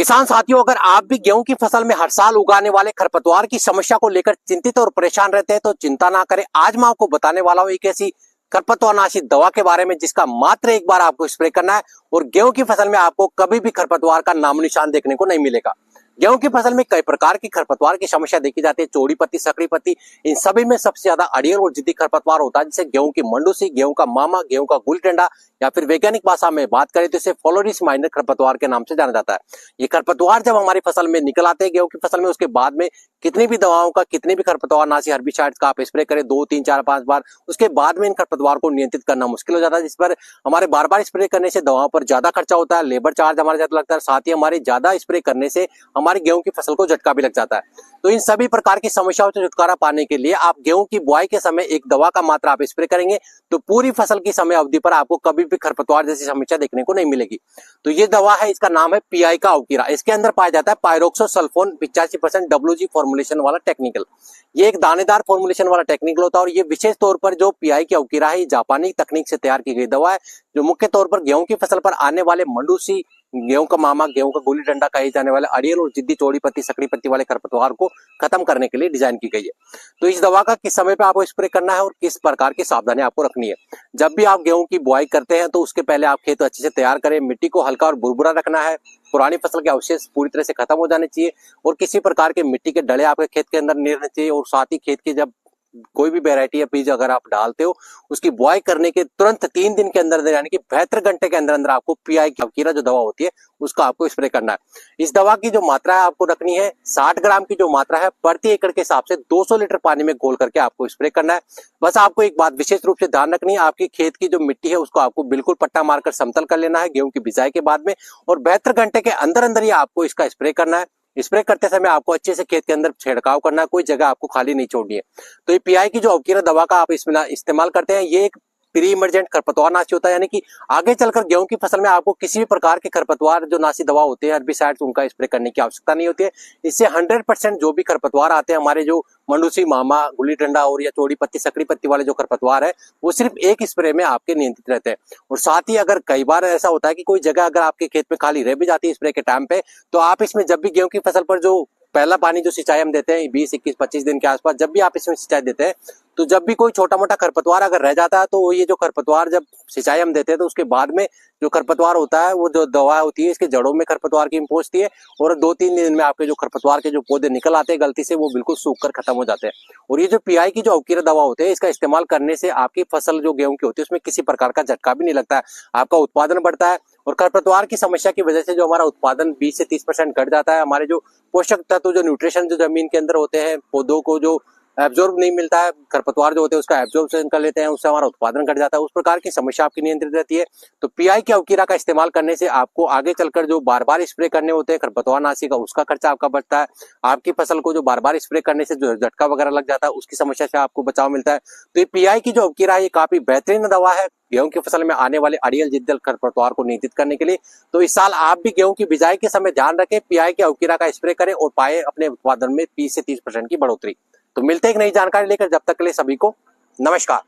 किसान साथियों, अगर आप भी गेहूं की फसल में हर साल उगाने वाले खरपतवार की समस्या को लेकर चिंतित और परेशान रहते हैं तो चिंता ना करें। आज मैं आपको बताने वाला हूं एक ऐसी खरपतवारनाशी दवा के बारे में जिसका मात्र एक बार आपको स्प्रे करना है और गेहूं की फसल में आपको कभी भी खरपतवार का नामो निशान देखने को नहीं मिलेगा। गेहूं की फसल में कई प्रकार की खरपतवार की समस्या देखी जाती है। चौड़ी पत्ती, सकड़ी पत्ती, इन सभी में सबसे ज्यादा अड़ियल और जिद्दी खरपतवार होता है, जिसे गेहूं की मंडूसी, गेहूं का मामा, गेहूं का गुल टेंडा या फिर वैज्ञानिक भाषा में बात करें तो इसे फ्लोरिस माइनर खरपतवार के नाम से जाना जाता है। ये खरपतवार जब हमारी फसल में निकल आते हैं गेहूं की फसल में, उसके बाद में कितनी भी दवाओं का, कितनी भी खरपतवारनाशी हर्बिसाइड्स का आप स्प्रे करें 2, 3, 4, 5 बार, उसके बाद में इन खरपतवार को नियंत्रित करना मुश्किल हो जाता है, जिस पर हमारे बार बार स्प्रे करने से दवाओं पर ज्यादा खर्चा होता है, लेबर चार्ज हमारे ज्यादा लगता है, साथ ही हमारे ज्यादा स्प्रे करने से हमारी गेहूं की फसल को झटका भी लग जाता है। तो इन सभी प्रकार की समस्याओं से छुटकारा पाने के लिए आप गेहूं की बुआई के समय एक दवा का मात्रा आप स्प्रे करेंगे तो पूरी फसल की समय अवधि पर आपको कभी भी खरपतवार जैसी समस्या देखने को नहीं मिलेगी। तो ये दवा है, इसका नाम है पीआई का अवकीरा। इसके अंदर पाया जाता है पायरोक्सोसल्फोन 85% WG फॉर्मुलेशन वाला टेक्निकल। ये एक दानेदार फॉर्मुलेशन वाला टेक्निकल होता है और ये विशेष तौर पर जो पीआई की अवकीरा है, जापानी तकनीक से तैयार की गई दवा है जो मुख्य तौर पर गेहूं की फसल पर आने वाले मंडूसी, गेहूं का मामा, गेहूं का गुली डंडा कहे जाने वाले अड़ियल और जिद्दी, चौड़ी पत्ती, सकड़ी पत्ती वाले खरपतवार को खत्म करने के लिए डिजाइन की गई है। तो इस दवा का किस समय पे आपको स्प्रे करना है और किस प्रकार की सावधानी आपको रखनी है। जब भी आप गेहूं की बुआई करते हैं तो उसके पहले आप खेत अच्छे से तैयार करें, मिट्टी को हल्का और बुरबुरा रखना है, पुरानी फसल के अवशेष पूरी तरह से खत्म हो जाने चाहिए और किसी प्रकार के मिट्टी के डले आपके खेत के अंदर नहीं रहने चाहिए। और साथ ही खेत के जब कोई भी वैरायटी या बीज अगर आप डालते हो उसकी बुआई करने के तुरंत 3 दिन के अंदर यानी कि 72 घंटे के अंदर अंदर आपको पीआई की अवकीरा जो दवा होती है उसका आपको स्प्रे करना है। इस दवा की जो मात्रा है आपको रखनी है 60 ग्राम की जो मात्रा है प्रति एकड़ के हिसाब से 200 लीटर पानी में घोल करके आपको स्प्रे करना है। बस आपको एक बात विशेष रूप से ध्यान रखनी है, आपकी खेत की जो मिट्टी है उसको आपको बिल्कुल पट्टा मारकर समतल कर लेना है गेहूं की बिजाई के बाद में और 72 घंटे के अंदर अंदर ही आपको इसका स्प्रे करना है। स्प्रे करते समय आपको अच्छे से खेत के अंदर छिड़काव करना है, कोई जगह आपको खाली नहीं छोड़नी है। तो ये पीआई की जो अवकीरा दवा का आप इसमें इस्तेमाल करते हैं, ये एक प्री इमरजेंट खरपतवारनाशी होता है, यानी कि आगे चलकर गेहूं की फसल में आपको किसी भी प्रकार के खरपतवार जो नाशी दवा होते हैं, हर्बिसाइड्स, उनका स्प्रे करने की आवश्यकता नहीं होती है। इससे 100% जो भी खरपतवार आते हैं, हमारे जो मंडूसी, मामा, गुली डंडा और या चौड़ी पत्ती, सकड़ी पत्ती वाले जो खरपतवार है वो सिर्फ एक स्प्रे में आपके नियंत्रित रहते हैं। और साथ ही अगर कई बार ऐसा होता है कि कोई जगह अगर आपके खेत में खाली रह भी जाती है स्प्रे के टाइम पे, तो आप इसमें जब भी गेहूं की फसल पर जो पहला पानी जो सिंचाई हम देते हैं 20, 21, 25 दिन के आसपास, जब भी आप इसमें सिंचाई देते हैं तो जब भी कोई छोटा मोटा खरपतवार अगर रह जाता है तो ये जो खरपतवार जब सिंचाई हम देते हैं तो उसके बाद में जो खरपतवार होता है वो जो दवा होती है इसके जड़ों में खरपतवार की पहुंचती है और 2-3 दिन में आपके जो खरपतवार के जो पौधे निकल आते हैं गलती से वो बिल्कुल सूख कर खत्म हो जाते हैं। और ये जो पीआई की जो अवकीरा दवा होती है इसका इस्तेमाल करने से आपकी फसल जो गेहूं की होती है उसमें किसी प्रकार का झटका भी नहीं लगता है, आपका उत्पादन बढ़ता है। और खरपतवार की समस्या की वजह से जो हमारा उत्पादन 20 से 30% घट जाता है, हमारे जो पोषक तत्व, जो न्यूट्रिशन जो जमीन के अंदर होते हैं, पौधों को जो एब्जॉर्ब नहीं मिलता है, खरपतवार जो होते हैं उसका एब्जॉर्प्शन कर लेते हैं, उससे हमारा उत्पादन घट जाता है। उस प्रकार की समस्या आपकी नियंत्रित रहती है। तो पीआई की अवकीरा का इस्तेमाल करने से आपको आगे चलकर जो बार बार स्प्रे करने होते हैं खरपतवारनाशी का, उसका खर्चा आपका बचता है। आपकी फसल को जो बार बार स्प्रे करने से जो झटका वगैरह लग जाता है उसकी समस्या से आपको बचाव मिलता है। तो ये पीआई की जो अवकीरा है ये काफी बेहतरीन दवा है गेहूं की फसल में आने वाले अड़ियल, जिद्दल खरपतवार को नियंत्रित करने के लिए। तो इस साल आप भी गेहूं की बिजाई के समय ध्यान रखें, पीआई की अवकीरा का स्प्रे करें और पाए अपने उत्पादन में 20 से 30% की बढ़ोतरी। तो मिलते हैं एक नई जानकारी लेकर, जब तक के लिए सभी को नमस्कार।